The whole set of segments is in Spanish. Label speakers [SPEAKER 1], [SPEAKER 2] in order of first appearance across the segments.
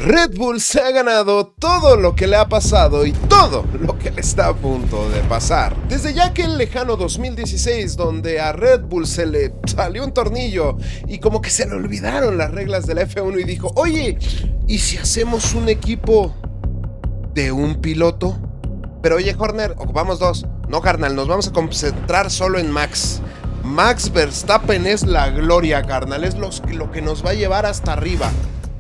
[SPEAKER 1] Red Bull se ha ganado todo lo que le ha pasado y todo lo que le está a punto de pasar. Desde ya que el lejano 2016, donde a Red Bull se le salió un tornillo y como que se le olvidaron las reglas de la F1 y dijo, oye, ¿y si hacemos un equipo de un piloto? Pero oye, Horner, ocupamos dos. No, carnal, nos vamos a concentrar solo en Max. Max Verstappen es la gloria, carnal, es lo que nos va a llevar hasta arriba.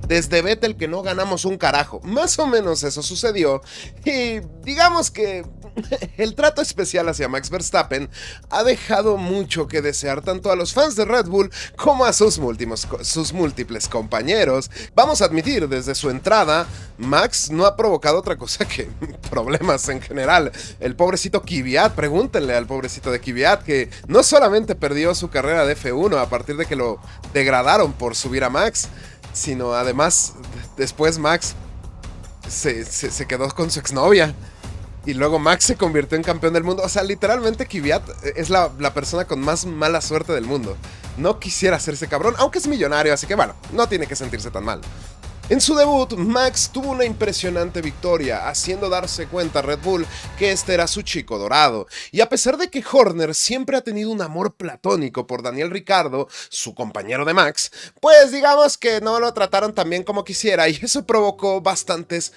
[SPEAKER 1] Desde Vettel que no ganamos un carajo. Más o menos eso sucedió. Y digamos que el trato especial hacia Max Verstappen ha dejado mucho que desear tanto a los fans de Red Bull como a sus múltiples compañeros. Vamos a admitir, desde su entrada, Max no ha provocado otra cosa que problemas en general. El pobrecito Kvyat, pregúntenle al pobrecito de Kvyat, que no solamente perdió su carrera de F1 a partir de que lo degradaron por subir a Max, sino además después Max se quedó con su exnovia y luego Max se convirtió en campeón del mundo. O sea, literalmente Kvyat es la persona con más mala suerte del mundo. No quisiera hacerse cabrón, aunque es millonario, así que bueno, no tiene que sentirse tan mal. En su debut, Max tuvo una impresionante victoria, haciendo darse cuenta a Red Bull que este era su chico dorado. Y a pesar de que Horner siempre ha tenido un amor platónico por Daniel Ricciardo, su compañero de Max, pues digamos que no lo trataron tan bien como quisiera y eso provocó bastantes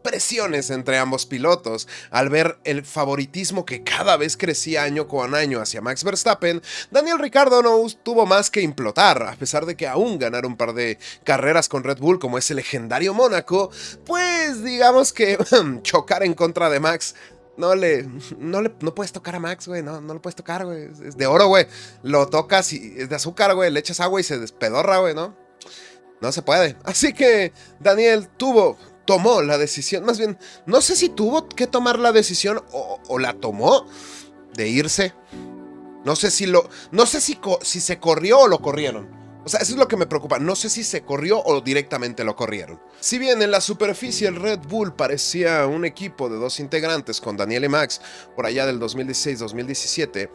[SPEAKER 1] presiones entre ambos pilotos. Al ver el favoritismo que cada vez crecía año con año hacia Max Verstappen, Daniel Ricciardo no tuvo más que implotar. A pesar de que aún ganara un par de carreras con Red Bull como ese legendario Mónaco, pues digamos que chocar en contra de Max no puedes tocar a Max, güey, no lo puedes tocar, güey, es de oro, güey, lo tocas y es de azúcar, güey, le echas agua y se despedorra, güey, no se puede. Así que Daniel tomó la decisión, más bien, no sé si tuvo que tomar la decisión o la tomó de irse. No sé si se corrió o lo corrieron. O sea, eso es lo que me preocupa. No sé si se corrió o directamente lo corrieron. Si bien en la superficie el Red Bull parecía un equipo de dos integrantes con Daniel y Max por allá del 2016-2017,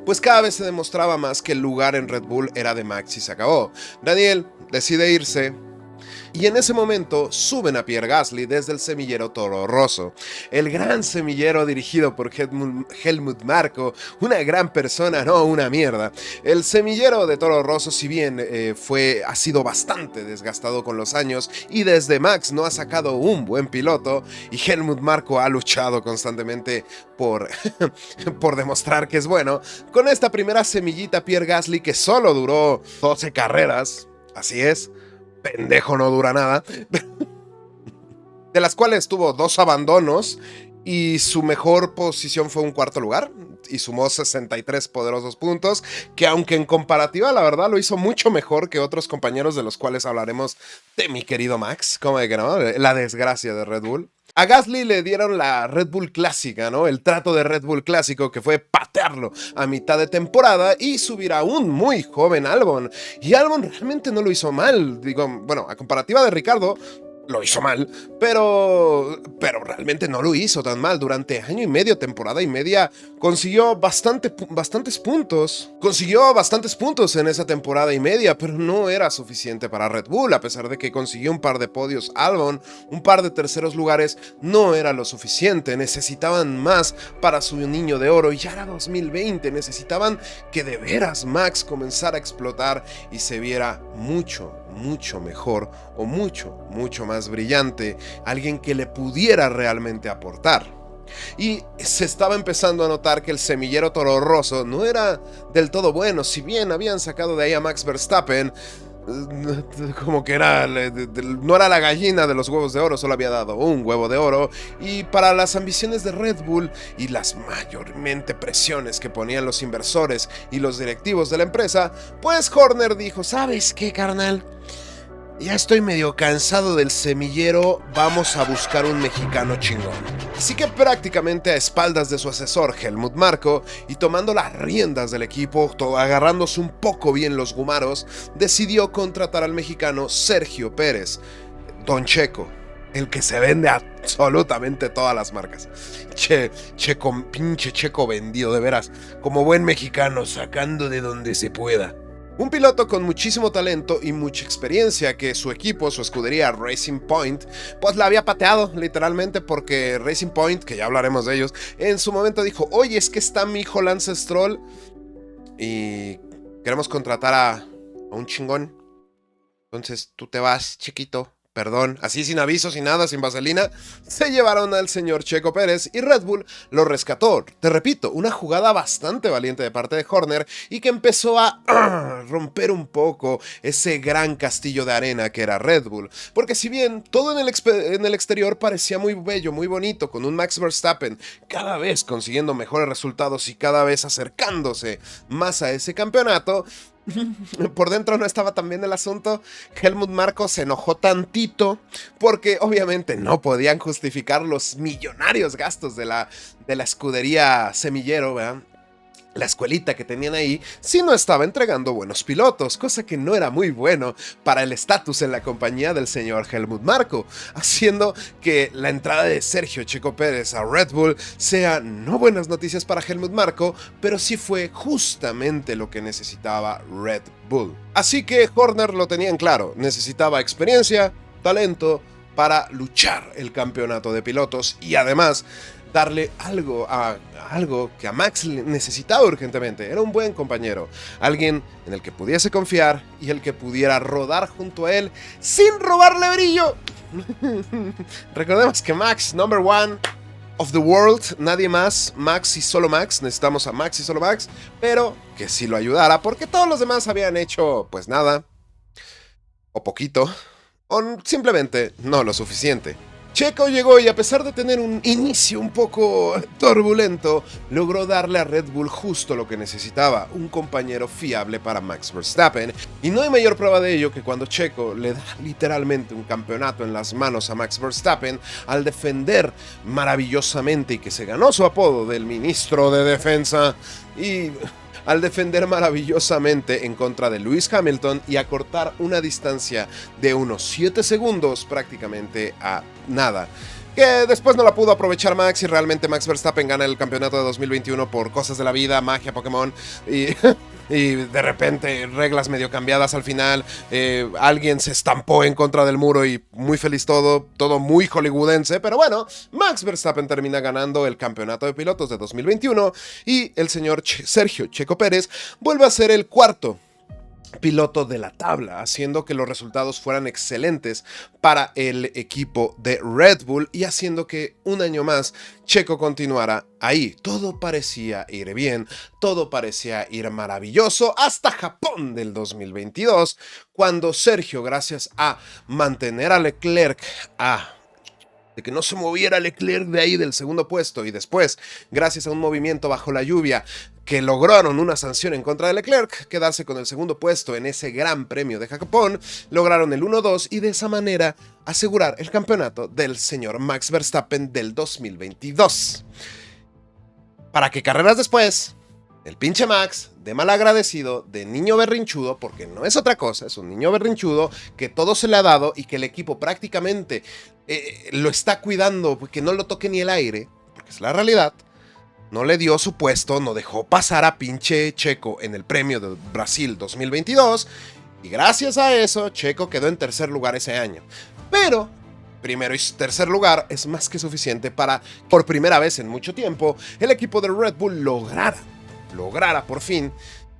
[SPEAKER 1] pues cada vez se demostraba más que el lugar en Red Bull era de Max y se acabó. Daniel decide irse. Y en ese momento suben a Pierre Gasly desde el semillero Toro Rosso, el gran semillero dirigido por Helmut Marko, una gran persona, no una mierda. El semillero de Toro Rosso, si bien ha sido bastante desgastado con los años y desde Max no ha sacado un buen piloto, y Helmut Marko ha luchado constantemente por demostrar que es bueno, con esta primera semillita Pierre Gasly que solo duró 12 carreras, así es. Pendejo no dura nada, de las cuales tuvo 2 abandonos y su mejor posición fue un cuarto lugar y sumó 63 poderosos puntos, que aunque en comparativa la verdad lo hizo mucho mejor que otros compañeros de los cuales hablaremos de mi querido Max, como de que no, la desgracia de Red Bull. A Gasly le dieron la Red Bull clásica, ¿no? El trato de Red Bull clásico, que fue patearlo a mitad de temporada y subir a un muy joven Albon. Y Albon realmente no lo hizo mal. Digo, bueno, a comparativa de Ricciardo, lo hizo mal, pero realmente no lo hizo tan mal. Durante año y medio, temporada y media, consiguió bastantes puntos. Consiguió bastantes puntos en esa temporada y media, pero no era suficiente para Red Bull. A pesar de que consiguió un par de podios Albon, un par de terceros lugares, no era lo suficiente. Necesitaban más para su niño de oro y ya era 2020. Necesitaban que de veras Max comenzara a explotar y se viera mucho mejor o mucho más brillante, alguien que le pudiera realmente aportar. Y se estaba empezando a notar que el semillero Toro Rosso no era del todo bueno. Si bien habían sacado de ahí a Max Verstappen, como que no era la gallina de los huevos de oro, solo había dado un huevo de oro. Y para las ambiciones de Red Bull y las mayormente presiones que ponían los inversores y los directivos de la empresa, pues Horner dijo, ¿sabes qué, carnal? Ya estoy medio cansado del semillero, vamos a buscar un mexicano chingón. Así que prácticamente a espaldas de su asesor Helmut Marko y tomando las riendas del equipo, agarrándose un poco bien los gumaros, decidió contratar al mexicano Sergio Pérez, Don Checo, el que se vende a absolutamente todas las marcas. Pinche Checo vendido, de veras, como buen mexicano, sacando de donde se pueda. Un piloto con muchísimo talento y mucha experiencia que su equipo, su escudería Racing Point, pues la había pateado literalmente porque Racing Point, que ya hablaremos de ellos, en su momento dijo, oye, es que está mi hijo Lance Stroll y queremos contratar a un chingón. Entonces tú te vas, chiquito. Perdón, así sin aviso, sin nada, sin vaselina, se llevaron al señor Checo Pérez y Red Bull lo rescató. Te repito, una jugada bastante valiente de parte de Horner y que empezó a romper un poco ese gran castillo de arena que era Red Bull. Porque si bien todo en el exterior parecía muy bello, muy bonito, con un Max Verstappen cada vez consiguiendo mejores resultados y cada vez acercándose más a ese campeonato, por dentro no estaba tan bien el asunto. Helmut Marko se enojó tantito porque obviamente no podían justificar los millonarios gastos de la escudería semillero, ¿verdad? La escuelita que tenían ahí, si no estaba entregando buenos pilotos, cosa que no era muy bueno para el estatus en la compañía del señor Helmut Marko, haciendo que la entrada de Sergio Checo Pérez a Red Bull sea no buenas noticias para Helmut Marko, pero sí fue justamente lo que necesitaba Red Bull. Así que Horner lo tenía en claro, necesitaba experiencia, talento para luchar el campeonato de pilotos y además darle algo que a Max necesitaba urgentemente. Era un buen compañero, alguien en el que pudiese confiar y el que pudiera rodar junto a él sin robarle brillo. Recordemos que Max, number one of the world, nadie más, Max y solo Max, necesitamos a Max y solo Max, pero que sí lo ayudara porque todos los demás habían hecho pues nada, o poquito, o simplemente no lo suficiente. Checo llegó y a pesar de tener un inicio un poco turbulento, logró darle a Red Bull justo lo que necesitaba, un compañero fiable para Max Verstappen. Y no hay mayor prueba de ello que cuando Checo le da literalmente un campeonato en las manos a Max Verstappen al defender maravillosamente y que se ganó su apodo del ministro de defensa y al defender maravillosamente en contra de Lewis Hamilton y acortar una distancia de unos 7 segundos prácticamente a nada. Que después no la pudo aprovechar Max y realmente Max Verstappen gana el campeonato de 2021 por cosas de la vida, magia, Pokémon y de repente reglas medio cambiadas al final, alguien se estampó en contra del muro y muy feliz todo muy hollywoodense, pero bueno, Max Verstappen termina ganando el campeonato de pilotos de 2021 y el señor Sergio Checo Pérez vuelve a ser el cuarto piloto de la tabla, haciendo que los resultados fueran excelentes para el equipo de Red Bull y haciendo que un año más Checo continuara ahí. Todo parecía ir bien, todo parecía ir maravilloso hasta Japón del 2022, cuando Sergio, gracias a mantener a Leclerc de que no se moviera Leclerc de ahí del segundo puesto y después, gracias a un movimiento bajo la lluvia, que lograron una sanción en contra de Leclerc, quedarse con el segundo puesto en ese gran premio de Japón, lograron el 1-2 y de esa manera asegurar el campeonato del señor Max Verstappen del 2022. Para que carreras después, el pinche Max, de malagradecido, de niño berrinchudo, porque no es otra cosa, es un niño berrinchudo que todo se le ha dado y que el equipo prácticamente lo está cuidando, que no lo toque ni el aire, porque es la realidad. No le dio su puesto, no dejó pasar a pinche Checo en el premio de Brasil 2022 y gracias a eso Checo quedó en tercer lugar ese año. Pero primero y tercer lugar es más que suficiente para, por primera vez en mucho tiempo, el equipo de Red Bull lograra por fin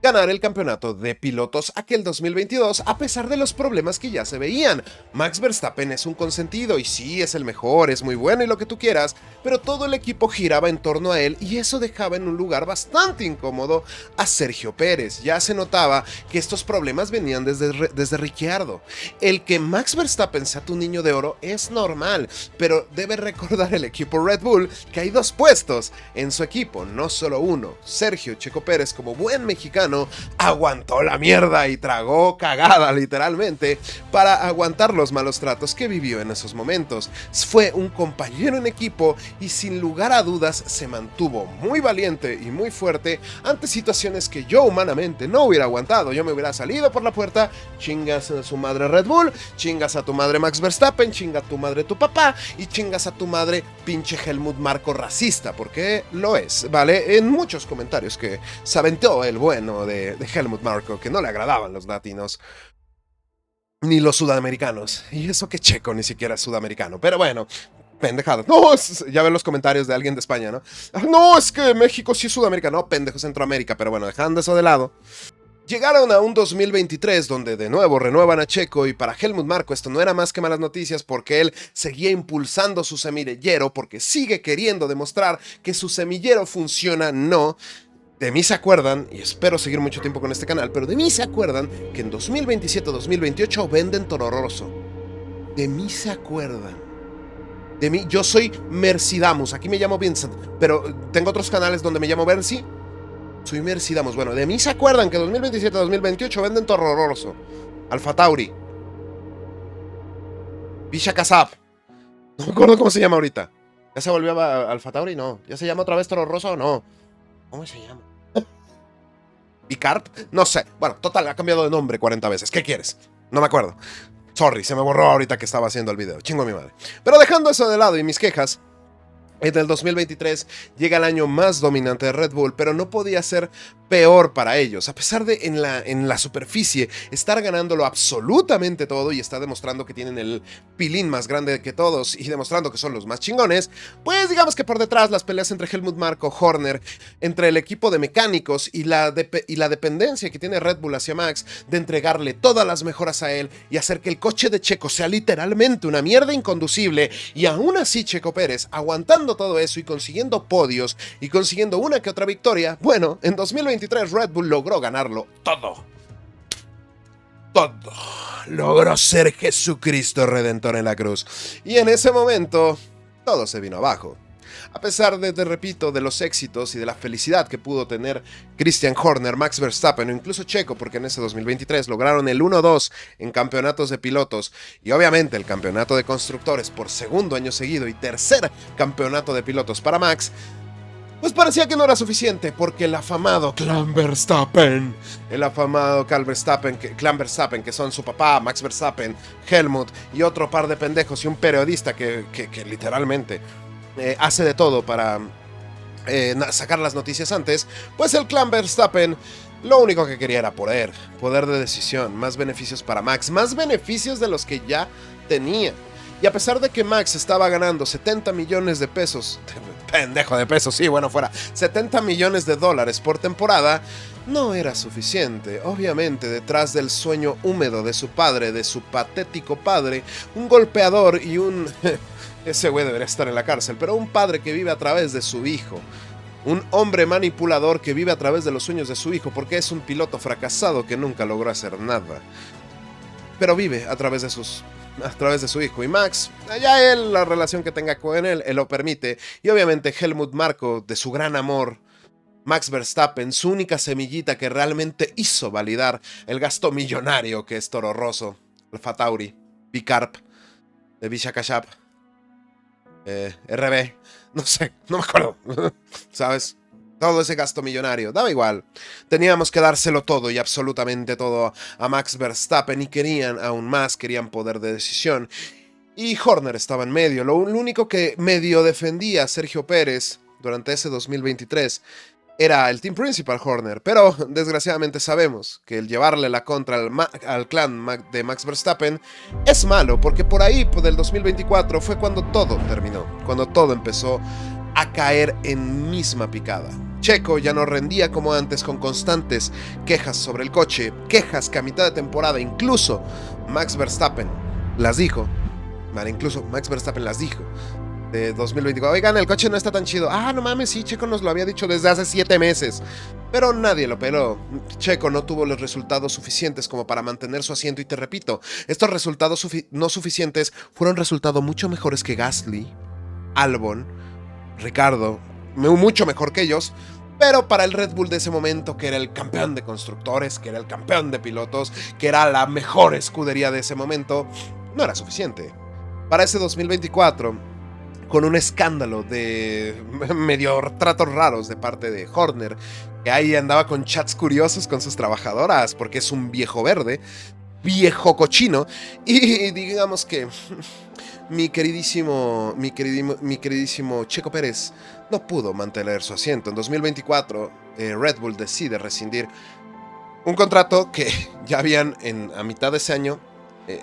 [SPEAKER 1] ganar el campeonato de pilotos aquel 2022 a pesar de los problemas que ya se veían. Max Verstappen es un consentido y sí, es el mejor, es muy bueno y lo que tú quieras, pero todo el equipo giraba en torno a él y eso dejaba en un lugar bastante incómodo a Sergio Pérez. Ya se notaba que estos problemas venían desde Ricciardo. El que Max Verstappen sea tu niño de oro es normal, pero debe recordar el equipo Red Bull que hay dos puestos en su equipo, no solo uno. Sergio Checo Pérez, como buen mexicano, aguantó la mierda y tragó cagada literalmente para aguantar los malos tratos que vivió en esos momentos. Fue un compañero en equipo y sin lugar a dudas se mantuvo muy valiente y muy fuerte ante situaciones que yo humanamente no hubiera aguantado. Yo me hubiera salido por la puerta, chingas a su madre Red Bull, chingas a tu madre Max Verstappen, chinga a tu madre tu papá y chingas a tu madre pinche Helmut Marko racista, porque lo es, ¿vale? En muchos comentarios que se aventó el bueno latino de Helmut Marko, que no le agradaban los latinos. Ni los sudamericanos. Y eso que Checo ni siquiera es sudamericano. Pero bueno, pendejada. No, ya ven los comentarios de alguien de España, ¿no? No, es que México sí es sudamericano. No, pendejo, Centroamérica. Pero bueno, dejando eso de lado. Llegaron a un 2023 donde de nuevo renuevan a Checo y para Helmut Marko esto no era más que malas noticias porque él seguía impulsando su semillero porque sigue queriendo demostrar que su semillero funciona, no. De mí se acuerdan, y espero seguir mucho tiempo con este canal, pero de mí se acuerdan que en 2027-2028 venden Toro Rosso. De mí se acuerdan. De mí, yo soy Mercidamus, aquí me llamo Vincent, pero tengo otros canales donde me llamo Bercy. Soy Mercidamus. Bueno, de mí se acuerdan que 2027-2028 venden Toro Rosso, Alfa Tauri, Bisha Casab. No me acuerdo cómo se llama ahorita. ¿Ya se volvió a Alfa Tauri? No. ¿Ya se llama otra vez Toro Rosso o no? ¿Cómo se llama? ¿Bicarb? No sé. Bueno, total, ha cambiado de nombre 40 veces. ¿Qué quieres? No me acuerdo. Sorry, se me borró ahorita que estaba haciendo el video. Chingo a mi madre. Pero dejando eso de lado y mis quejas, en el 2023 llega el año más dominante de Red Bull, pero no podía ser peor para ellos. A pesar de en la superficie estar ganándolo absolutamente todo y está demostrando que tienen el pilín más grande que todos y demostrando que son los más chingones, pues digamos que por detrás las peleas entre Helmut Marko, Horner, entre el equipo de mecánicos y la dependencia que tiene Red Bull hacia Max de entregarle todas las mejoras a él y hacer que el coche de Checo sea literalmente una mierda inconducible y aún así Checo Pérez aguantando todo eso y consiguiendo podios y consiguiendo una que otra victoria, bueno, en 2023 Red Bull logró ganarlo todo. Todo. Logró ser Jesucristo Redentor en la cruz. Y en ese momento, todo se vino abajo. A pesar de, te repito, de los éxitos y de la felicidad que pudo tener Christian Horner, Max Verstappen o incluso Checo, porque en ese 2023 lograron el 1-2 en campeonatos de pilotos y obviamente el campeonato de constructores por segundo año seguido y tercer campeonato de pilotos para Max, pues parecía que no era suficiente porque el afamado Clan Verstappen, Clan Verstappen, que son su papá, Max Verstappen, Helmut y otro par de pendejos y un periodista que literalmente hace de todo para sacar las noticias antes, pues el Clan Verstappen lo único que quería era poder de decisión, más beneficios para Max, más beneficios de los que ya tenía. Y a pesar de que Max estaba ganando 70 millones de pesos, pendejo de pesos, sí, bueno, fuera 70 millones de dólares por temporada, no era suficiente. Obviamente, detrás del sueño húmedo de su padre, de su patético padre, un golpeador y un... ese güey debería estar en la cárcel, pero un padre que vive a través de su hijo. Un hombre manipulador que vive a través de los sueños de su hijo porque es un piloto fracasado que nunca logró hacer nada. Pero vive a través de su hijo. Y Max, ya él, la relación que tenga con él lo permite. Y obviamente Helmut Marko, de su gran amor, Max Verstappen, su única semillita que realmente hizo validar el gasto millonario que es Toro Rosso, Alfa Tauri, Bicarb, de Bisha Casab, RB, no sé, no me acuerdo, ¿sabes? Todo ese gasto millonario, daba igual. Teníamos que dárselo todo y absolutamente todo a Max Verstappen y querían aún más, querían poder de decisión. Y Horner estaba en medio. Lo único que medio defendía a Sergio Pérez durante ese 2023 era el team principal Horner, pero desgraciadamente sabemos que el llevarle la contra al clan de Max Verstappen es malo, porque por ahí, del 2024, fue cuando todo terminó, cuando todo empezó a caer en misma picada. Checo ya no rendía como antes con constantes quejas sobre el coche, quejas que a mitad de temporada incluso Max Verstappen las dijo, de 2024, oigan, el coche no está tan chido. Ah, no mames, sí, Checo nos lo había dicho desde hace 7 meses. Pero nadie lo peló. Checo no tuvo los resultados suficientes como para mantener su asiento y te repito, estos resultados no suficientes fueron resultados mucho mejores que Gasly, Albon, Ricardo, mucho mejor que ellos. Pero para el Red Bull de ese momento, que era el campeón de constructores, que era el campeón de pilotos, que era la mejor escudería de ese momento, no era suficiente. Para ese 2024... con un escándalo de medio tratos raros de parte de Horner, que ahí andaba con chats curiosos con sus trabajadoras, porque es un viejo verde, viejo cochino, y digamos que mi queridísimo Checo Pérez no pudo mantener su asiento. En 2024, Red Bull decide rescindir Un contrato que ya habían, a mitad de ese año,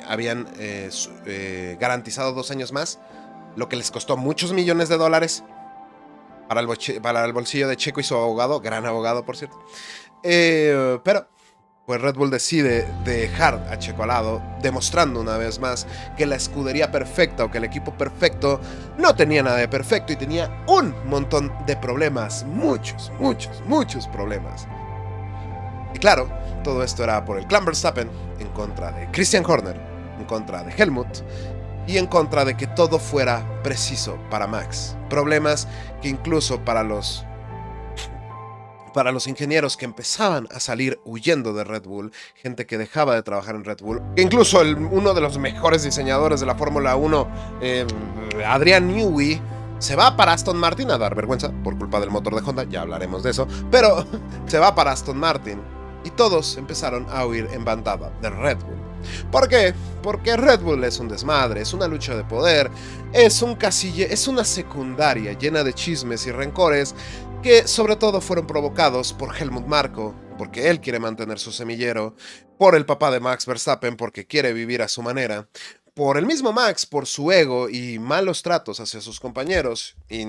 [SPEAKER 1] habían garantizado 2 años más, lo que les costó muchos millones de dólares para el bolsillo de Checo y su abogado, gran abogado por cierto. Pero pues Red Bull decide dejar a Checo al lado, demostrando una vez más que la escudería perfecta o que el equipo perfecto no tenía nada de perfecto y tenía un montón de problemas, muchos problemas. Y claro, todo esto era por el clan Verstappen en contra de Christian Horner, en contra de Helmut y en contra de que todo fuera preciso para Max. Problemas que incluso para los ingenieros que empezaban a salir huyendo de Red Bull, gente que dejaba de trabajar en Red Bull, que incluso uno de los mejores diseñadores de la Fórmula 1, Adrian Newey, se va para Aston Martin a dar vergüenza por culpa del motor de Honda, ya hablaremos de eso, pero se va para Aston Martin y todos empezaron a huir en bandada de Red Bull. ¿Por qué? Porque Red Bull es un desmadre, es una lucha de poder, es una secundaria llena de chismes y rencores que sobre todo fueron provocados por Helmut Marko, porque él quiere mantener su semillero, por el papá de Max Verstappen, porque quiere vivir a su manera, por el mismo Max, por su ego y malos tratos hacia sus compañeros, y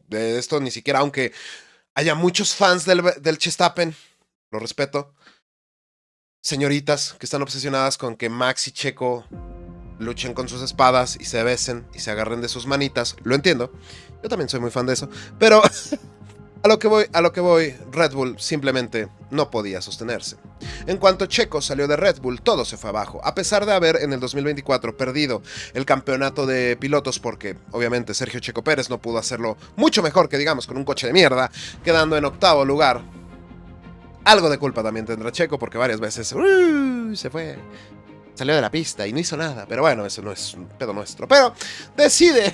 [SPEAKER 1] de esto ni siquiera, aunque haya muchos fans del Verstappen, lo respeto, señoritas que están obsesionadas con que Max y Checo luchen con sus espadas y se besen y se agarren de sus manitas, lo entiendo, yo también soy muy fan de eso, pero a lo que voy, Red Bull simplemente no podía sostenerse. En cuanto Checo salió de Red Bull, todo se fue abajo, a pesar de haber en el 2024 perdido el campeonato de pilotos porque obviamente Sergio Checo Pérez no pudo hacerlo mucho mejor que digamos con un coche de mierda, quedando en 8º lugar. Algo de culpa también tendrá Checo porque varias veces se fue, salió de la pista y no hizo nada, pero bueno, eso no es un pedo nuestro, pero decide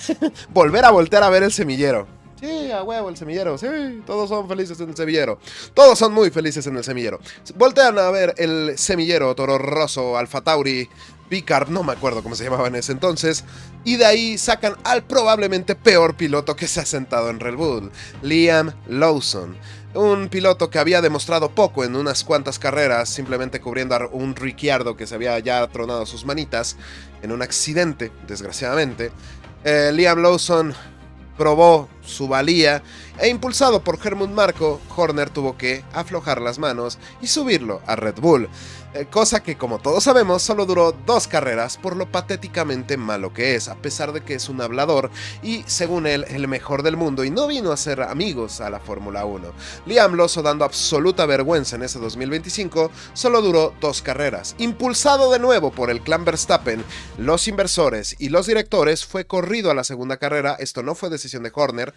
[SPEAKER 1] voltear a ver el semillero. Sí, a huevo, el semillero. Sí, todos son felices en el semillero. Todos son muy felices en el semillero. Voltean a ver el semillero Toro Rosso, Alfa Tauri, Picard, no me acuerdo cómo se llamaba en ese entonces. Y de ahí sacan al probablemente peor piloto que se ha sentado en Red Bull, Liam Lawson. Un piloto que había demostrado poco en unas cuantas carreras, simplemente cubriendo a un Ricciardo que se había ya tronado sus manitas en un accidente, desgraciadamente. Liam Lawson probó su valía e impulsado por Helmut Marko, Horner tuvo que aflojar las manos y subirlo a Red Bull, cosa que como todos sabemos solo duró 2 carreras por lo patéticamente malo que es, a pesar de que es un hablador y según él el mejor del mundo y no vino a ser amigos a la Fórmula 1. Liam Lawson, dando absoluta vergüenza en ese 2025, solo duró 2 carreras. Impulsado de nuevo por el clan Verstappen, los inversores y los directores, fue corrido a la segunda carrera. Esto no fue decisión de Horner.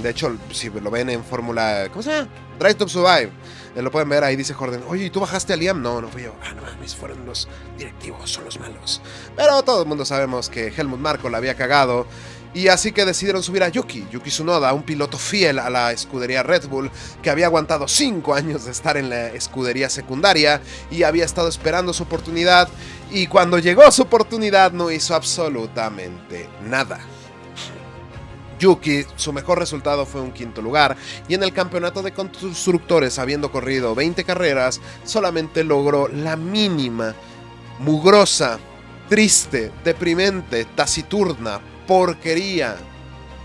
[SPEAKER 1] De hecho, si lo ven en Fórmula... ¿Cómo se llama? Drive to Survive. Lo pueden ver, ahí dice Horner, oye, ¿y tú bajaste a Liam? No, no fui yo. Ah, no mames, fueron los directivos, son los malos. Pero todo el mundo sabemos que Helmut Marko la había cagado. Y así que decidieron subir a Yuki Tsunoda, un piloto fiel a la escudería Red Bull, que había aguantado 5 años de estar en la escudería secundaria y había estado esperando su oportunidad. Y cuando llegó su oportunidad no hizo absolutamente nada. Yuki, su mejor resultado fue un 5º lugar, y en el campeonato de constructores, habiendo corrido 20 carreras, solamente logró la mínima, mugrosa, triste, deprimente, taciturna, porquería,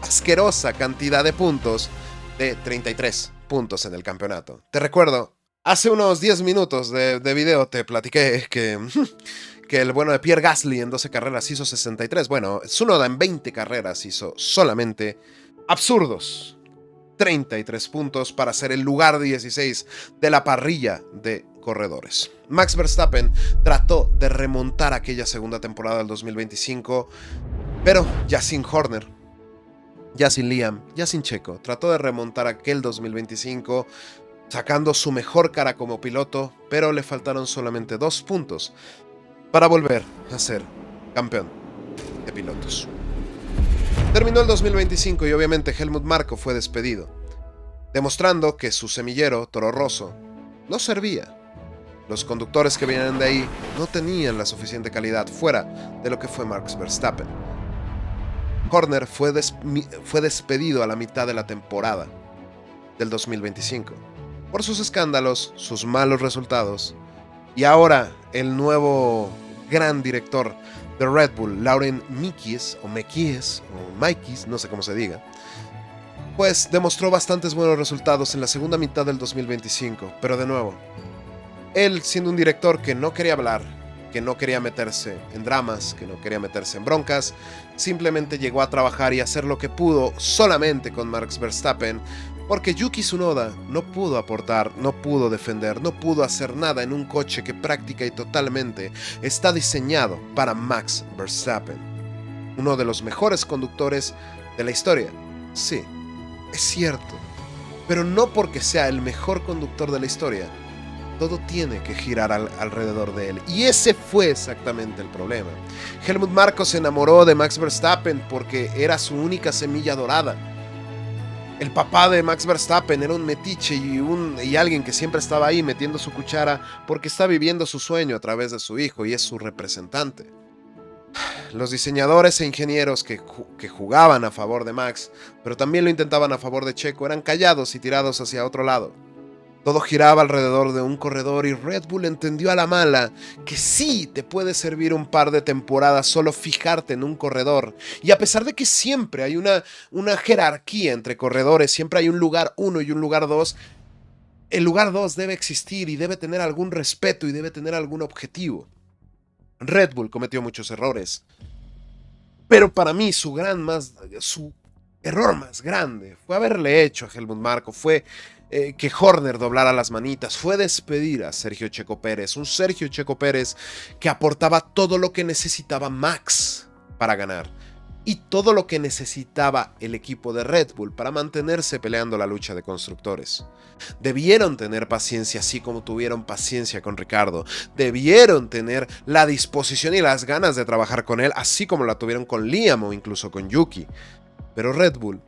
[SPEAKER 1] asquerosa cantidad de puntos de 33 puntos en el campeonato. Te recuerdo, hace unos 10 minutos de video te platiqué que el bueno de Pierre Gasly en 12 carreras hizo 63. Bueno, Tsunoda en 20 carreras hizo solamente absurdos 33 puntos para ser el lugar 16 de la parrilla de corredores. Max Verstappen trató de remontar aquella segunda temporada del 2025, pero ya sin Horner, ya sin Liam, ya sin Checo. Trató de remontar aquel 2025 sacando su mejor cara como piloto, pero le faltaron solamente 2 puntos para volver a ser campeón de pilotos. Terminó el 2025 y obviamente Helmut Marko fue despedido, demostrando que su semillero Toro Rosso no servía. Los conductores que venían de ahí no tenían la suficiente calidad fuera de lo que fue Max Verstappen. Horner fue despedido a la mitad de la temporada del 2025. por sus escándalos, sus malos resultados. Y ahora el nuevo gran director de Red Bull, Laurent Mekies, o Mekies, no sé cómo se diga, pues demostró bastantes buenos resultados en la segunda mitad del 2025. Pero de nuevo, él siendo un director que no quería hablar, que no quería meterse en dramas, que no quería meterse en broncas, simplemente llegó a trabajar y hacer lo que pudo solamente con Max Verstappen, porque Yuki Tsunoda no pudo aportar, no pudo defender, no pudo hacer nada en un coche que práctica y totalmente está diseñado para Max Verstappen, uno de los mejores conductores de la historia. Sí, es cierto, pero no porque sea el mejor conductor de la historia, todo tiene que girar alrededor de él. Y ese fue exactamente el problema. Helmut Marko se enamoró de Max Verstappen porque era su única semilla dorada. El papá de Max Verstappen era un metiche y alguien que siempre estaba ahí metiendo su cuchara porque está viviendo su sueño a través de su hijo y es su representante. Los diseñadores e ingenieros que jugaban a favor de Max, pero también lo intentaban a favor de Checo, eran callados y tirados hacia otro lado. Todo giraba alrededor de un corredor y Red Bull entendió a la mala que sí te puede servir un par de temporadas solo fijarte en un corredor. Y a pesar de que siempre hay una jerarquía entre corredores, siempre hay un lugar 1 y un lugar 2, el lugar 2 debe existir y debe tener algún respeto y debe tener algún objetivo. Red Bull cometió muchos errores, pero para mí su error más grande fue haberle hecho a Helmut Marko, fue que Horner doblara las manitas, fue despedir a Sergio Checo Pérez, un Sergio Checo Pérez que aportaba todo lo que necesitaba Max para ganar y todo lo que necesitaba el equipo de Red Bull para mantenerse peleando la lucha de constructores. Debieron tener paciencia así como tuvieron paciencia con Ricardo, debieron tener la disposición y las ganas de trabajar con él así como la tuvieron con Liam o incluso con Yuki, pero Red Bull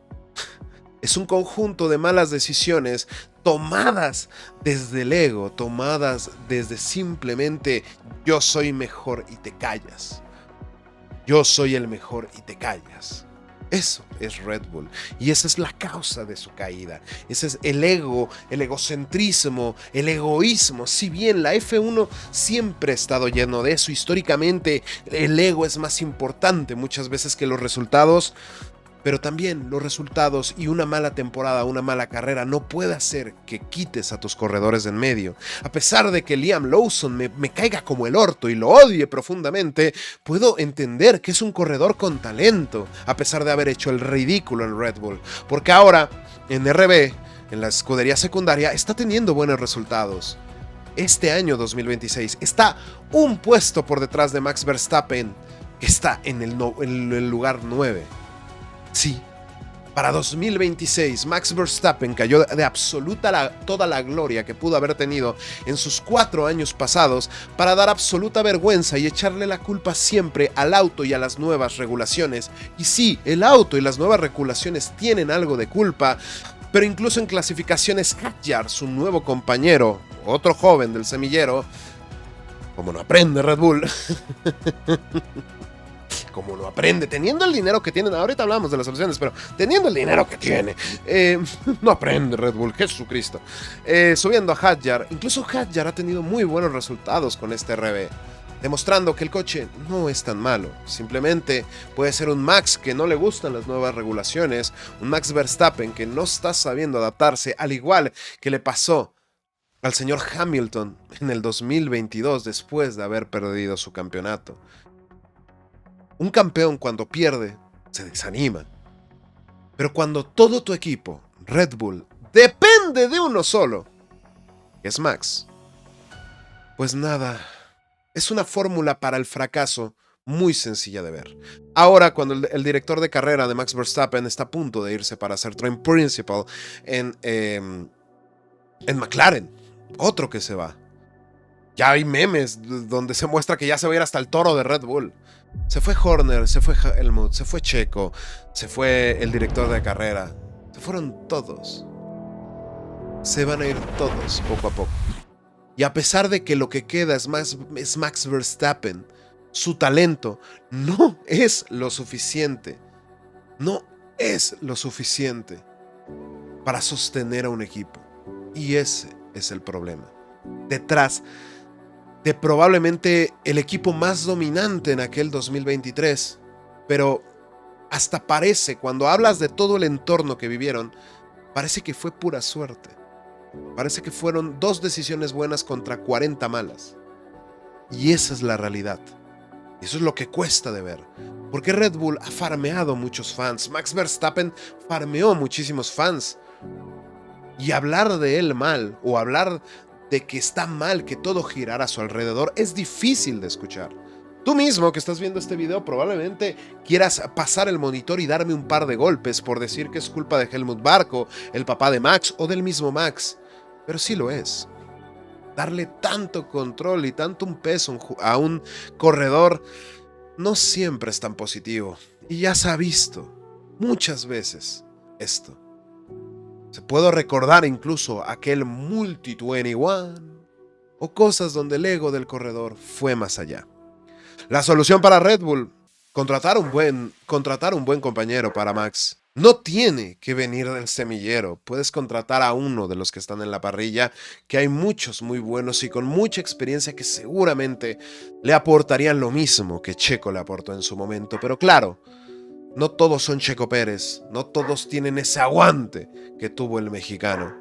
[SPEAKER 1] es un conjunto de malas decisiones tomadas desde el ego, tomadas desde simplemente yo soy mejor y te callas. Yo soy el mejor y te callas. Eso es Red Bull y esa es la causa de su caída. Ese es el ego, el egocentrismo, el egoísmo. Si bien la F1 siempre ha estado lleno de eso, históricamente el ego es más importante muchas veces que los resultados. Pero también los resultados y una mala temporada, una mala carrera no puede hacer que quites a tus corredores de en medio. A pesar de que Liam Lawson me caiga como el orto y lo odie profundamente, puedo entender que es un corredor con talento, a pesar de haber hecho el ridículo en Red Bull. Porque ahora, en RB, en la escudería secundaria, está teniendo buenos resultados. Este año 2026 está un puesto por detrás de Max Verstappen, que está en el lugar 9. Sí, para 2026 Max Verstappen cayó de toda la gloria que pudo haber tenido en sus 4 años pasados para dar absoluta vergüenza y echarle la culpa siempre al auto y a las nuevas regulaciones. Y sí, el auto y las nuevas regulaciones tienen algo de culpa, pero incluso en clasificaciones Hadjar, su nuevo compañero, otro joven del semillero, como no aprende Red Bull... Como no aprende, teniendo el dinero que tienen, ahorita hablamos de las soluciones, pero teniendo el dinero que tiene, no aprende Red Bull, Jesucristo. Subiendo a Hadjar, incluso Hadjar ha tenido muy buenos resultados con este RB, demostrando que el coche no es tan malo, simplemente puede ser un Max que no le gustan las nuevas regulaciones, un Max Verstappen que no está sabiendo adaptarse, al igual que le pasó al señor Hamilton en el 2022 después de haber perdido su campeonato. Un campeón cuando pierde se desanima, pero cuando todo tu equipo, Red Bull, depende de uno solo, que es Max, pues nada, es una fórmula para el fracaso muy sencilla de ver. Ahora, cuando el director de carrera de Max Verstappen está a punto de irse para ser Train Principal en McLaren, otro que se va. Ya hay memes donde se muestra que ya se va a ir hasta el toro de Red Bull. Se fue Horner, se fue Helmut, se fue Checo, se fue el director de carrera. Se fueron todos. Se van a ir todos poco a poco. Y a pesar de que lo que queda es Max Verstappen, su talento no es lo suficiente. No es lo suficiente para sostener a un equipo. Y ese es el problema. Detrás de probablemente el equipo más dominante en aquel 2023, pero hasta parece, cuando hablas de todo el entorno que vivieron, parece que fue pura suerte. Parece que fueron 2 decisiones buenas contra 40 malas. Y esa es la realidad. Y eso es lo que cuesta de ver. Porque Red Bull ha farmeado muchos fans. Max Verstappen farmeó muchísimos fans. Y hablar de él mal, o hablar de que está mal que todo girara a su alrededor, es difícil de escuchar. Tú mismo que estás viendo este video probablemente quieras pasar el monitor y darme un par de golpes por decir que es culpa de Helmut Marko, el papá de Max o del mismo Max. Pero sí lo es. Darle tanto control y tanto un peso a un corredor no siempre es tan positivo. Y ya se ha visto muchas veces esto. Se puede recordar incluso aquel Multi-21 o cosas donde el ego del corredor fue más allá. La solución para Red Bull, contratar un buen compañero para Max. No tiene que venir del semillero, puedes contratar a uno de los que están en la parrilla, que hay muchos muy buenos y con mucha experiencia que seguramente le aportarían lo mismo que Checo le aportó en su momento, pero claro, no todos son Checo Pérez, no todos tienen ese aguante que tuvo el mexicano.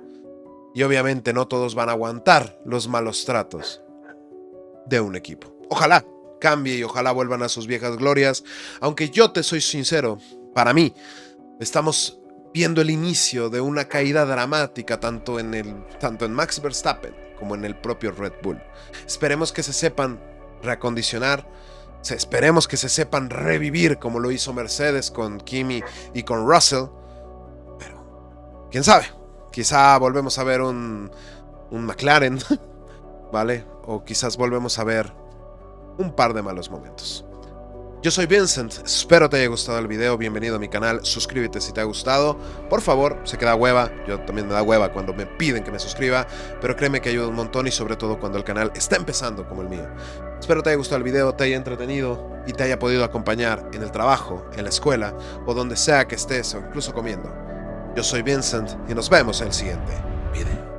[SPEAKER 1] Y obviamente no todos van a aguantar los malos tratos de un equipo. Ojalá cambie y ojalá vuelvan a sus viejas glorias, aunque yo te soy sincero, para mí, estamos viendo el inicio de una caída dramática tanto en Max Verstappen como en el propio Red Bull. Esperemos que se sepan reacondicionar, esperemos que se sepan revivir como lo hizo Mercedes con Kimi y con Russell, pero quién sabe, quizá volvemos a ver un McLaren, ¿vale? O quizás volvemos a ver un par de malos momentos. Yo soy Vincent, espero te haya gustado el video, bienvenido a mi canal, suscríbete si te ha gustado, por favor, sé que da hueva, yo también me da hueva cuando me piden que me suscriba, pero créeme que ayuda un montón y sobre todo cuando el canal está empezando como el mío. Espero te haya gustado el video, te haya entretenido y te haya podido acompañar en el trabajo, en la escuela o donde sea que estés o incluso comiendo. Yo soy Vincent y nos vemos en el siguiente video.